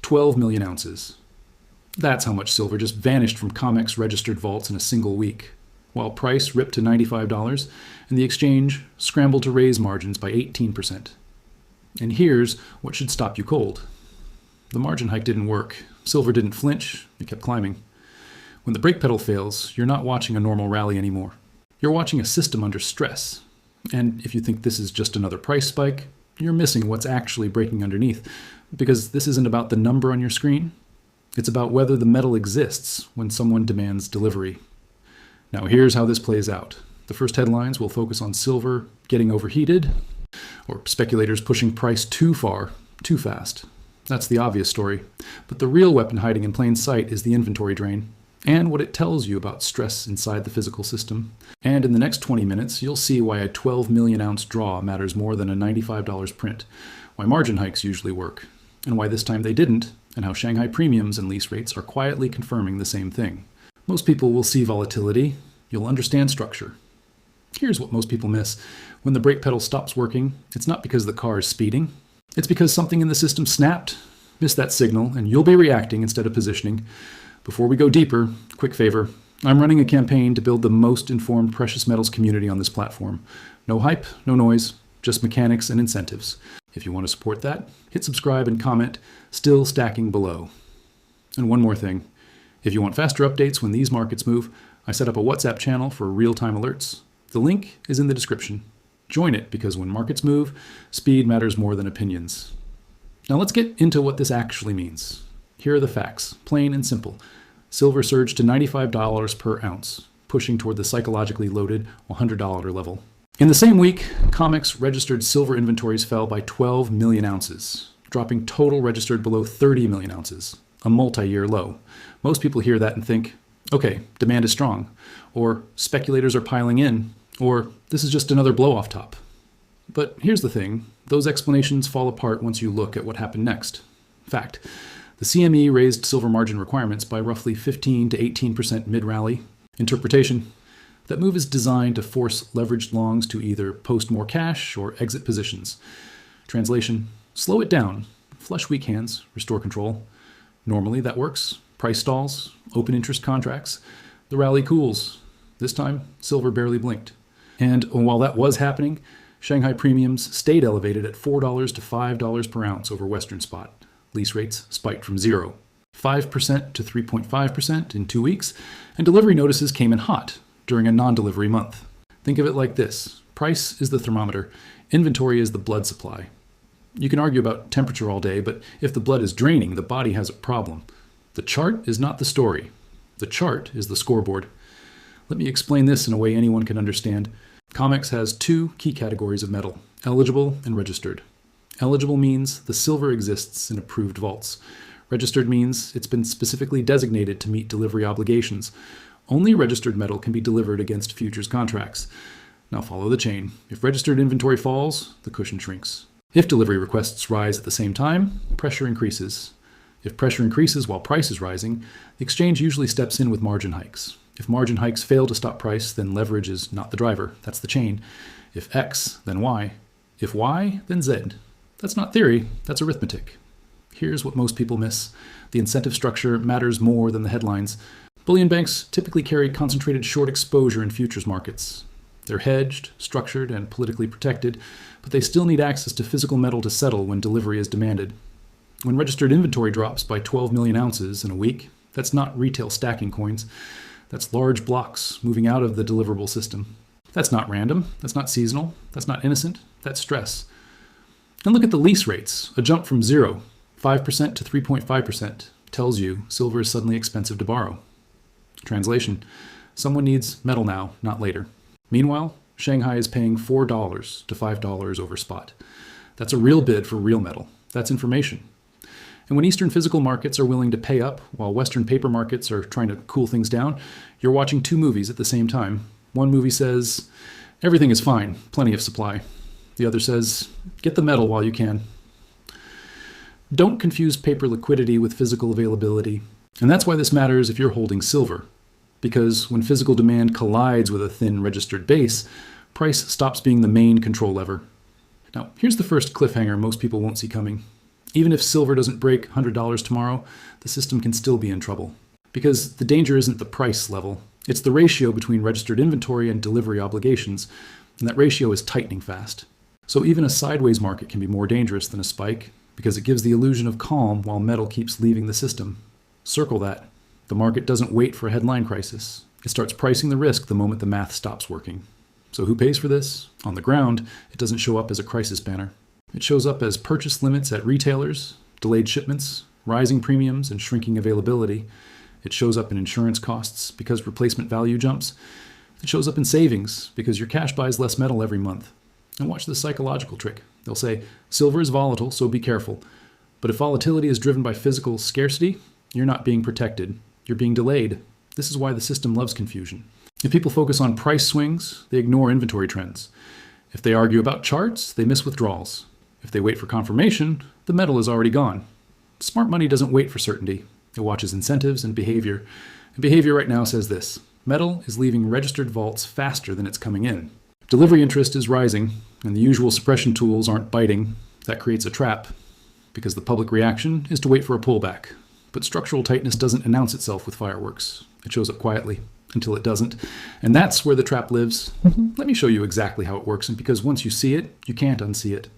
12 million ounces. That's how much silver just vanished from COMEX registered vaults in a single week, while price ripped to $95 and the exchange scrambled to raise margins by 18%. And here's what should stop you cold. The margin hike didn't work. Silver didn't flinch, it kept climbing. When the brake pedal fails, you're not watching a normal rally anymore. You're watching a system under stress. And if you think this is just another price spike, you're missing what's actually breaking underneath, because this isn't about the number on your screen. It's about whether the metal exists when someone demands delivery. Now here's how this plays out. The first headlines will focus on silver getting overheated, or speculators pushing price too far, too fast. That's the obvious story. But the real weapon hiding in plain sight is the inventory drain, and what it tells you about stress inside the physical system. And in the next 20 minutes, you'll see why a 12 million ounce draw matters more than a $95 print, why margin hikes usually work, and why this time they didn't, and how Shanghai premiums and lease rates are quietly confirming the same thing. Most people will see volatility. You'll understand structure. Here's what most people miss. When the brake pedal stops working, it's not because the car is speeding. It's because something in the system snapped. Miss that signal, and you'll be reacting instead of positioning. Before we go deeper, quick favor. I'm running a campaign to build the most informed precious metals community on this platform. No hype, no noise, just mechanics and incentives. If you want to support that, hit subscribe and comment, still stacking below. And one more thing. If you want faster updates when these markets move, I set up a WhatsApp channel for real-time alerts. The link is in the description. Join it, because when markets move, speed matters more than opinions. Now let's get into what this actually means. Here are the facts, plain and simple. Silver surged to $95 per ounce, pushing toward the psychologically loaded $100 level. In the same week, COMEX registered silver inventories fell by 12 million ounces, dropping total registered below 30 million ounces, a multi-year low. Most people hear that and think, okay, demand is strong, or speculators are piling in, or this is just another blow off top. But here's the thing, those explanations fall apart once you look at what happened next. Fact, the CME raised silver margin requirements by roughly 15 to 18% mid-rally. Interpretation, that move is designed to force leveraged longs to either post more cash or exit positions. Translation, slow it down, flush weak hands, restore control. Normally that works. Price stalls, open interest contracts, the rally cools. This time, silver barely blinked. And while that was happening, Shanghai premiums stayed elevated at $4 to $5 per ounce over Western spot. Lease rates spiked from 0, 5% to 3.5% in 2 weeks, and delivery notices came in hot during a non-delivery month. Think of it like this. Price is the thermometer. Inventory is the blood supply. You can argue about temperature all day, but if the blood is draining, the body has a problem. The chart is not the story. The chart is the scoreboard. Let me explain this in a way anyone can understand. COMEX has two key categories of metal, eligible and registered. Eligible means the silver exists in approved vaults. Registered means it's been specifically designated to meet delivery obligations. Only registered metal can be delivered against futures contracts. Now follow the chain. If registered inventory falls, the cushion shrinks. If delivery requests rise at the same time, pressure increases. If pressure increases while price is rising, the exchange usually steps in with margin hikes. If margin hikes fail to stop price, then leverage is not the driver. That's the chain. If X, then Y. If Y, then Z. That's not theory, that's arithmetic. Here's what most people miss. The incentive structure matters more than the headlines. Bullion banks typically carry concentrated short exposure in futures markets. They're hedged, structured, and politically protected, but they still need access to physical metal to settle when delivery is demanded. When registered inventory drops by 12 million ounces in a week, that's not retail stacking coins. That's large blocks moving out of the deliverable system. That's not random. That's not seasonal. That's not innocent. That's stress. And look at the lease rates. A jump from 0, 5% to 3.5% tells you silver is suddenly expensive to borrow. Translation, someone needs metal now, not later. Meanwhile, Shanghai is paying $4 to $5 over spot. That's a real bid for real metal. That's information. And when Eastern physical markets are willing to pay up while Western paper markets are trying to cool things down, you're watching two movies at the same time. One movie says, everything is fine, plenty of supply. The other says, get the metal while you can. Don't confuse paper liquidity with physical availability. And that's why this matters if you're holding silver. Because when physical demand collides with a thin registered base, price stops being the main control lever. Now, here's the first cliffhanger most people won't see coming. Even if silver doesn't break $100 tomorrow, the system can still be in trouble. Because the danger isn't the price level, it's the ratio between registered inventory and delivery obligations, and that ratio is tightening fast. So even a sideways market can be more dangerous than a spike, because it gives the illusion of calm while metal keeps leaving the system. Circle that. The market doesn't wait for a headline crisis. It starts pricing the risk the moment the math stops working. So who pays for this? On the ground, it doesn't show up as a crisis banner. It shows up as purchase limits at retailers, delayed shipments, rising premiums, and shrinking availability. It shows up in insurance costs because replacement value jumps. It shows up in savings because your cash buys less metal every month. And watch this psychological trick. They'll say, silver is volatile, so be careful. But if volatility is driven by physical scarcity, you're not being protected. You're being delayed. This is why the system loves confusion. If people focus on price swings, they ignore inventory trends. If they argue about charts, they miss withdrawals. If they wait for confirmation, the metal is already gone. Smart money doesn't wait for certainty. It watches incentives and behavior. And behavior right now says this: metal is leaving registered vaults faster than it's coming in. Delivery interest is rising, and the usual suppression tools aren't biting. That creates a trap, because the public reaction is to wait for a pullback. But structural tightness doesn't announce itself with fireworks. It shows up quietly until it doesn't. And that's where the trap lives. Let me show you exactly how it works, and because once you see it, you can't unsee it.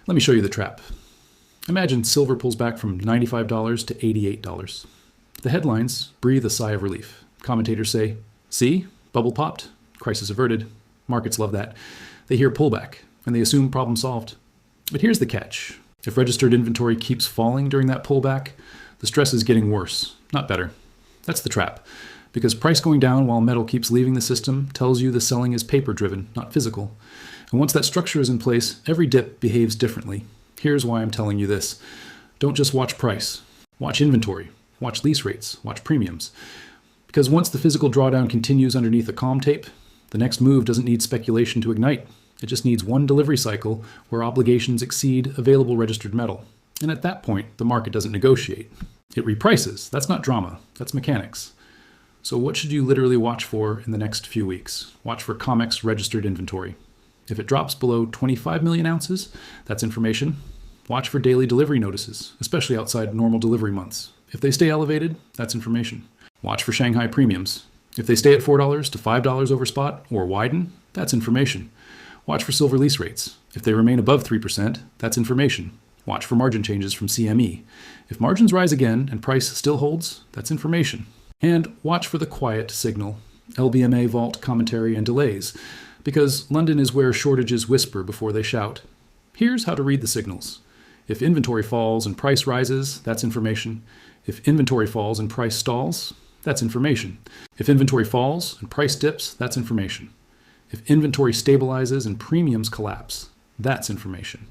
Let me show you the trap. Imagine silver pulls back from $95 to $88. The headlines breathe a sigh of relief. Commentators say, see, bubble popped, crisis averted. Markets love that. They hear pullback, and they assume problem solved. But here's the catch. If registered inventory keeps falling during that pullback, the stress is getting worse, not better. That's the trap. Because price going down while metal keeps leaving the system tells you the selling is paper-driven, not physical. And once that structure is in place, every dip behaves differently. Here's why I'm telling you this. Don't just watch price. Watch inventory. Watch lease rates. Watch premiums. Because once the physical drawdown continues underneath a calm tape, the next move doesn't need speculation to ignite. It just needs one delivery cycle where obligations exceed available registered metal. And at that point, the market doesn't negotiate. It reprices. That's not drama. That's mechanics. So what should you literally watch for in the next few weeks? Watch for COMEX registered inventory. If it drops below 25 million ounces, that's information. Watch for daily delivery notices, especially outside normal delivery months. If they stay elevated, that's information. Watch for Shanghai premiums. If they stay at $4 to $5 over spot or widen, that's information. Watch for silver lease rates. If they remain above 3%, that's information. Watch for margin changes from CME. If margins rise again and price still holds, that's information. And watch for the quiet signal, LBMA vault commentary and delays, because London is where shortages whisper before they shout. Here's how to read the signals. If inventory falls and price rises, that's information. If inventory falls and price stalls, that's information. If inventory falls and price dips, that's information. If inventory stabilizes and premiums collapse, that's information.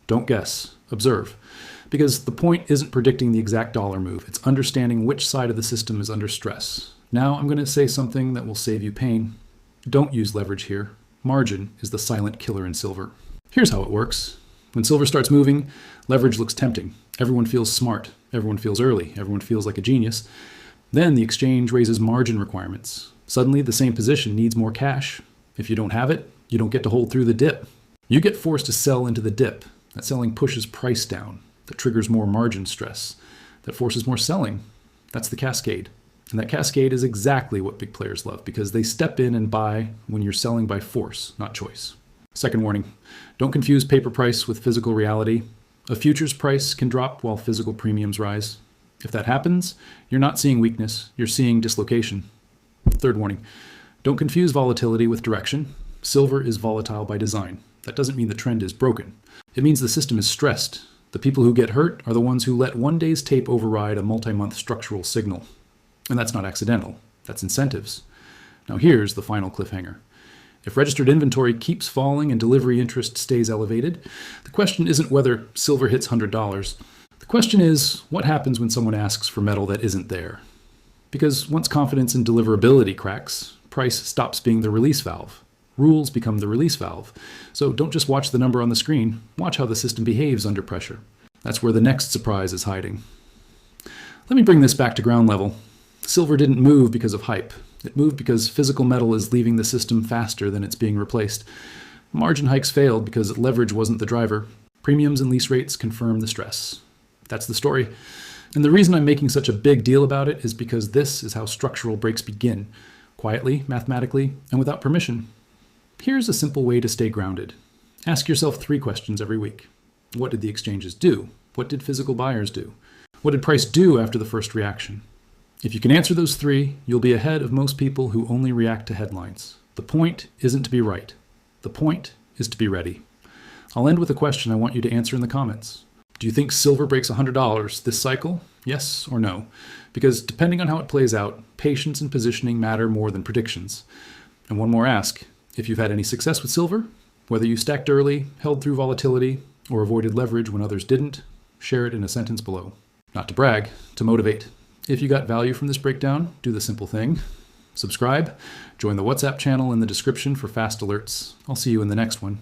Don't guess, observe. Because the point isn't predicting the exact dollar move, it's understanding which side of the system is under stress. Now I'm going to say something that will save you pain. Don't use leverage here. Margin is the silent killer in silver. Here's how it works. When silver starts moving, leverage looks tempting. Everyone feels smart. Everyone feels early. Everyone feels like a genius. Then the exchange raises margin requirements. Suddenly the same position needs more cash. If you don't have it, you don't get to hold through the dip. You get forced to sell into the dip. That selling pushes price down. That triggers more margin stress. That forces more selling. That's the cascade. And that cascade is exactly what big players love, because they step in and buy when you're selling by force, not choice. Second warning, don't confuse paper price with physical reality. A futures price can drop while physical premiums rise. If that happens, you're not seeing weakness, you're seeing dislocation. Third warning, don't confuse volatility with direction. Silver is volatile by design. That doesn't mean the trend is broken. It means the system is stressed. The people who get hurt are the ones who let one day's tape override a multi-month structural signal. And that's not accidental. That's incentives. Now here's the final cliffhanger. If registered inventory keeps falling and delivery interest stays elevated, the question isn't whether silver hits $100. The question is, what happens when someone asks for metal that isn't there? Because once confidence in deliverability cracks, price stops being the release valve. Rules become the release valve. So don't just watch the number on the screen. Watch how the system behaves under pressure. That's where the next surprise is hiding. Let me bring this back to ground level. Silver didn't move because of hype. It moved because physical metal is leaving the system faster than it's being replaced. Margin hikes failed because leverage wasn't the driver. Premiums and lease rates confirm the stress. That's the story. And the reason I'm making such a big deal about it is because this is how structural breaks begin, quietly, mathematically, and without permission. Here's a simple way to stay grounded. Ask yourself 3 questions every week. What did the exchanges do? What did physical buyers do? What did price do after the first reaction? If you can answer those 3, you'll be ahead of most people who only react to headlines. The point isn't to be right. The point is to be ready. I'll end with a question I want you to answer in the comments. Do you think silver breaks $100 this cycle? Yes or no? Because depending on how it plays out, patience and positioning matter more than predictions. And one more ask. If you've had any success with silver, whether you stacked early, held through volatility, or avoided leverage when others didn't, share it in a sentence below. Not to brag, to motivate. If you got value from this breakdown, do the simple thing. Subscribe, join the WhatsApp channel in the description for fast alerts. I'll see you in the next one.